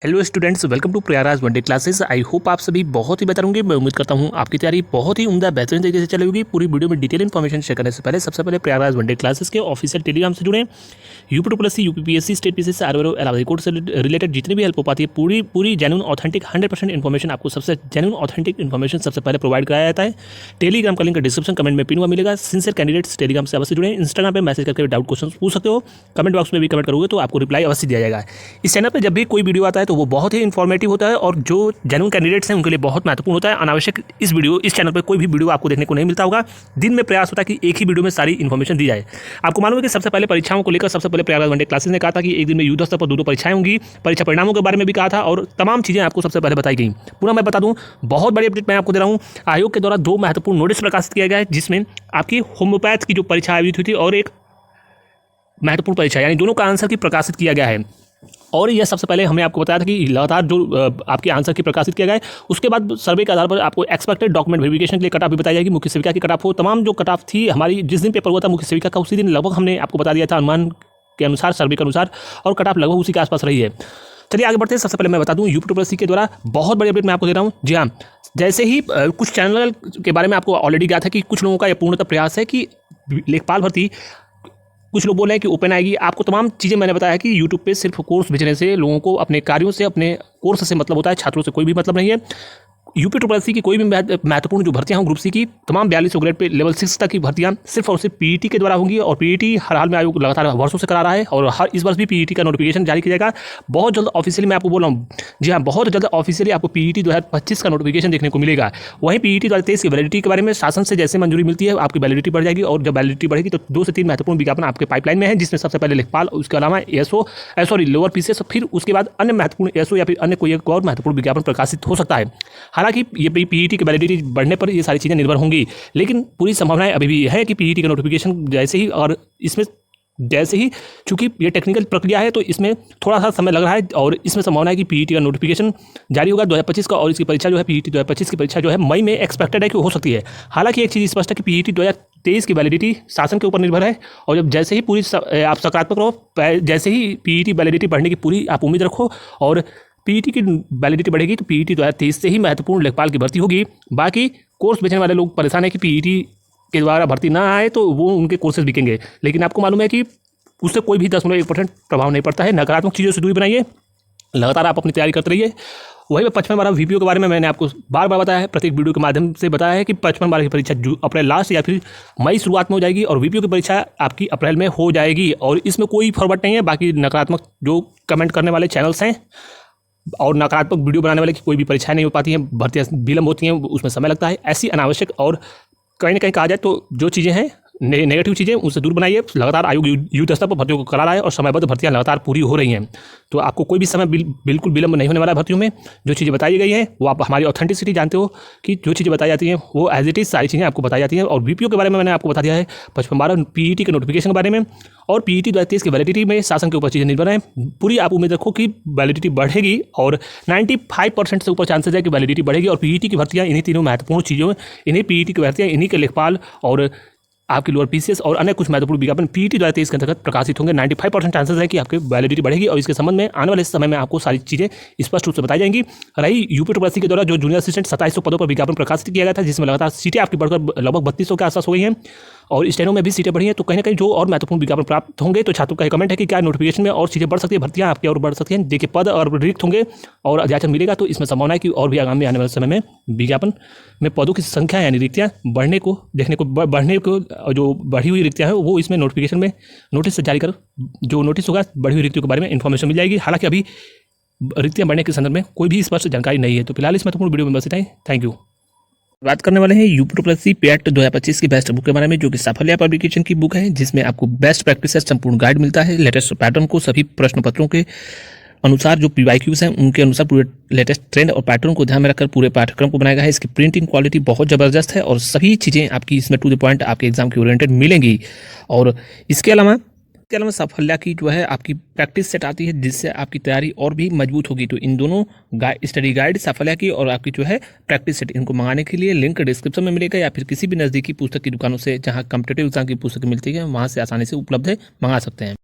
Hello students, welcome to Prayagraj one day classes. I hope आप सभी बहुत ही बेहतर होंगे। मैं उम्मीद करता हूं आपकी तैयारी बहुत ही उम्दा बेहतरीन तरीके से चलेगी। पूरी वीडियो में डिटेल इन्फॉर्मेशन शेयर करने से पहले सबसे पहले प्रयागराज वनडे क्लासेस के ऑफिशियल टेलीग्राम से जुड़े। UP UPPSC state PCS RO Allahabad court से रिलेटेड जितनी भी हेल्प हो पाती है पूरी जेन्युइन ऑथेंटिक 100% इन्फॉर्मेशन आपको सबसे जेन्युइन ऑथेंटिक इन्फॉर्मेशन सबसे पहले प्रोवाइड कराया जाता है। टेलीग्राम का लिंक डिस्क्रिप्शन कमेंट में पिन हुआ मिलेगा। सिंसियर कैंडिडेट्स टेलीग्राम से अवश्य जुड़े। इंस्टाग्राम पर मैसेज करके डाउट क्वेश्चन पूछ सकते हो। कमेंट बॉक्स में भी कमेंट करोगे तो आपको रिप्लाई अवश्य दिया जाएगा। इस चैनल पर जब भी कोई वीडियो आता है तो वो बहुत ही इन्फॉर्मेटिव होता है और जो जेन्युइन कैंडिडेट्स हैं उनके लिए बहुत महत्वपूर्ण होता है। अनावश्यक इस चैनल पर कोई भी वीडियो आपको देखने को नहीं मिलता होगा। दिन में प्रयास होता है कि एक ही वीडियो में सारी इन्फॉर्मेशन दी जाए। आपको मालूम है कि सबसे पहले परीक्षाओं को लेकर सबसे पहले प्रयागराज वनडे क्लासेस ने कहा था कि एक दिन में युद्ध स्तर पर दो परीक्षाएं होंगी। परीक्षा परिणामों के बारे में भी कहा था और तमाम चीजें आपको सबसे पहले बताई गई। पूरा मैं बता दूं, बहुत बड़ी अपडेट मैं आपको दे रहा हूं। आयोग के द्वारा 2 महत्वपूर्ण नोटिस प्रकाशित किया गया है जिसमें आपकी होम्योपैथ की जो परीक्षा आयोजित हुई थी और एक महत्वपूर्ण परीक्षा यानी दोनों का आंसर की प्रकाशित किया गया है। और यह सबसे पहले हमने आपको बताया था कि लगातार जो आपके आंसर की प्रकाशित किया गया है उसके बाद सर्वे के आधार पर आपको एक्सपेक्टेड डॉक्यूमेंट वेरिफिकेशन के लिए कट ऑफ भी बताई जाएगी। मुख्य सेविका की कट ऑफ हो, तमाम जो कट ऑफ थी हमारी जिस दिन पेपर हुआ था मुख्य सेविका का उसी दिन लगभग हमने आपको बता दिया था अनुमान के अनुसार, सर्वे के अनुसार, और कट ऑफ लगभग उसी के आसपास रही है। चलिए आगे बढ़ते हैं। सबसे पहले मैं बता दूं यूपी के द्वारा बहुत बड़ी अपडेट मैं आपको दे रहा हूं। जी हाँ, जैसे ही कुछ चैनल के बारे में आपको ऑलरेडी गया था कि कुछ लोगों का यह पूर्णतः प्रयास है कि लेखपाल भर्ती, कुछ लोग बोल रहे हैं कि ओपन आएगी। आपको तमाम चीज़ें मैंने बताया कि यूट्यूब पे सिर्फ कोर्स भेजने से लोगों को अपने कार्यों से, अपने कोर्स से मतलब होता है, छात्रों से कोई भी मतलब नहीं है। यूपी की कोई भी महत्वपूर्ण जो भर्तियां हों ग्रुप सी की, तमाम 42 ग्रेड पे लेवल 6 तक की भर्तियां सिर्फ और सिर्फ पीईटी के द्वारा होंगी। और पीईटी हर हाल में आयोग लगातार वर्षों से करा रहा है और हर इस वर्ष भी पीईटी का नोटिफिकेशन जारी किया जाएगा बहुत जल्द। ऑफिशियली मैं आपको बोल रहा हूँ, जी हाँ, बहुत जल्द ऑफिशियली आपको पीईटी 2025 का नोटिफिकेशन देखने को मिलेगा। वहीं पीईटी 2023 की वैलिडिटी के बारे में शासन से जैसे मंजूरी मिलती है आपकी वैलिडिटी बढ़ जाएगी। और जब वैलिडिटी बढ़ेगी तो 2 से 3 महत्वपूर्ण विज्ञापन आपके पाइपलाइन में है, जिसमें सबसे पहले लेखपाल, उसके अलावा लोअर पीसीएस, फिर उसके बाद अन्य महत्वपूर्ण एसओ या फिर अन्य कोई एक और महत्वपूर्ण विज्ञापन प्रकाशित हो सकता है। हालांकि ये पीईटी की वैलिडिटी बढ़ने पर ये सारी चीज़ें निर्भर होंगी, लेकिन पूरी संभावनाएं अभी भी है कि पीईटी का नोटिफिकेशन जैसे ही, और इसमें जैसे ही, चूंकि ये टेक्निकल प्रक्रिया है तो इसमें थोड़ा सा समय लग रहा है और इसमें संभावना है कि पीईटी का नोटिफिकेशन जारी होगा 2025 का। और इसकी परीक्षा जो है पीईटी 2025 की परीक्षा जो है मई में एक्सपेक्टेड है कि हो सकती है। हालांकि एक चीज़ स्पष्ट है कि पीईटी 2023 की वैलिडिटी शासन के ऊपर निर्भर है। और जब जैसे ही पूरी आप सकारात्मक रहो, जैसे ही पीईटी वैलिडिटी बढ़ने की पूरी आप उम्मीद रखो और पीईटी की वैलिडिटी बढ़ेगी तो पीईटी 2023 से ही महत्वपूर्ण लेखपाल की भर्ती होगी। बाकी कोर्स बेचने वाले लोग परेशान है कि पीईटी के द्वारा भर्ती ना आए तो वो उनके कोर्सेज बिकेंगे, लेकिन आपको मालूम है कि उससे कोई भी 0.1% प्रभाव नहीं पड़ता है। नकारात्मक चीज़ों से दूरी बनाइए, लगातार आप अपनी तैयारी करते रहिए। वही 55 बार वीपीओ के बारे में मैंने आपको बार बार बताया है, प्रत्येक वीडियो के माध्यम से बताया है कि 55 बार की परीक्षा अप्रैल लास्ट या फिर मई शुरुआत में हो जाएगी और वीपीओ की परीक्षा आपकी अप्रैल में हो जाएगी। और इसमें कोई फॉरवर्ड नहीं है। बाकी नकारात्मक जो कमेंट करने वाले चैनल्स हैं और नकारात्मक वीडियो बनाने वाले की कोई भी परीक्षाएं नहीं हो पाती हैं, भर्तियाँ विलम्ब होती हैं, उसमें समय लगता है। ऐसी अनावश्यक और कहीं ना कहीं कहा जाए तो जो चीज़ें हैं नेगेटिव चीज़ें उनसे दूर बनाइए। लगातार आयोग युद्ध स्तर पर भर्तियों को करा रहा है और समयबद्ध भर्तियां लगातार पूरी हो रही हैं, तो आपको कोई भी समय बिल्कुल विलम्ब नहीं होने वाला है भर्तियों में। जो चीज़ें बताई गई हैं वो आप हमारी ऑथेंटिसिटी जानते हो कि जो चीज़ें बताई जाती हैं वो एज इट इज़ सारी चीज़ें आपको बताई जाती हैं। और वीपीओ के बारे में मैंने आपको बता दिया है 55 बार, पीईटी के नोटिफिकेशन के बारे में और पीईटी 2023 की वैलिडिटी में शासन के ऊपर चीज़ें निर्भर हैं। पूरी आप उम्मीद रखो कि वैलिडिटी बढ़ेगी और 95% से ऊपर चांसेस है कि वैलिडिटी बढ़ेगी। और पीईटी की भर्तियाँ इन्हीं तीनों महत्वपूर्ण चीज़ों, इन्हीं पीईटी की भर्तियाँ, इन्हीं के लेखपाल और आपकी लोअर पीसीएस और अन्य कुछ महत्वपूर्ण विज्ञापन पीईटी 2023 के अंतर्गत प्रकाशित होंगे। 95% चांसेस है कि आपकी वैलिडिटी बढ़ेगी और इसके संबंध में आने वाले समय में आपको सारी चीज़ें स्पष्ट रूप से बताई जाएंगी। रही यूपी के द्वारा जो जूनियर असिस्टेंट 2700 पदों पर विज्ञापन प्रकाशित किया गया था, जिसमें लगातार सीटें आपकी बढ़कर लगभग 3200 के आसपास हो गई हैं और स्टेनो में भी सीटें बढ़ी हैं, तो कहीं ना कहीं जो और महत्वपूर्ण विज्ञापन प्राप्त होंगे तो छात्रों का कमेंट है कि क्या नोटिफिकेशन में और चीज़ें बढ़ सकती है, भर्तियाँ आपकी और बढ़ सकती हैं। देखिए पद और रिक्त होंगे और अध्याचन मिलेगा तो इसमें संभावना है कि और भी आगामी आने वाले समय में विज्ञापन में पदों की संख्या यानी रिक्तियाँ बढ़ने को देखने को बढ़ने को, जो बढ़ी हुई रिक्तियाँ हैं वो इसमें नोटिफिकेशन में नोटिस जारी कर जो नोटिस होगा बढ़ी हुई रिक्तियों के बारे में इन्फॉर्मेशन मिल जाएगी। हालांकि अभी रिक्तियाँ बढ़ने के संदर्भ में कोई भी स्पष्ट जानकारी नहीं है। तो फिलहाल इस महत्वपूर्ण वीडियो में बस इतना ही। Thank you. बात करने वाले हैं यूपी पेट 2025 की बेस्ट बुक के बारे में, जो कि साफल्य पब्लिकेशन की बुक है, जिसमें आपको बेस्ट प्रैक्टिस संपूर्ण गाइड मिलता है। लेटेस्ट पैटर्न को सभी प्रश्न पत्रों के अनुसार जो पीवाईक्यूज हैं उनके अनुसार पूरे लेटेस्ट ट्रेंड और पैटर्न को ध्यान में रखकर पूरे पाठ्यक्रम को बनाया गया है। इसकी प्रिंटिंग क्वालिटी बहुत ज़बरदस्त है और सभी चीज़ें आपकी इसमें टू द पॉइंट आपके एग्जाम के ओरिएंटेड मिलेंगी। और इसके अलावा साफल्य की जो है आपकी प्रैक्टिस सेट आती है, जिससे आपकी तैयारी और भी मजबूत होगी। तो इन दोनों स्टडी गाइड साफल्य की और आपकी जो है प्रैक्टिस सेट, इनको मंगाने के लिए लिंक डिस्क्रिप्शन में मिलेगा या फिर किसी भी नज़दीकी पुस्तक की दुकानों से जहां कॉम्पिटिटिव एग्जाम की पुस्तक मिलती है वहां से आसानी से उपलब्ध है, मंगा सकते हैं।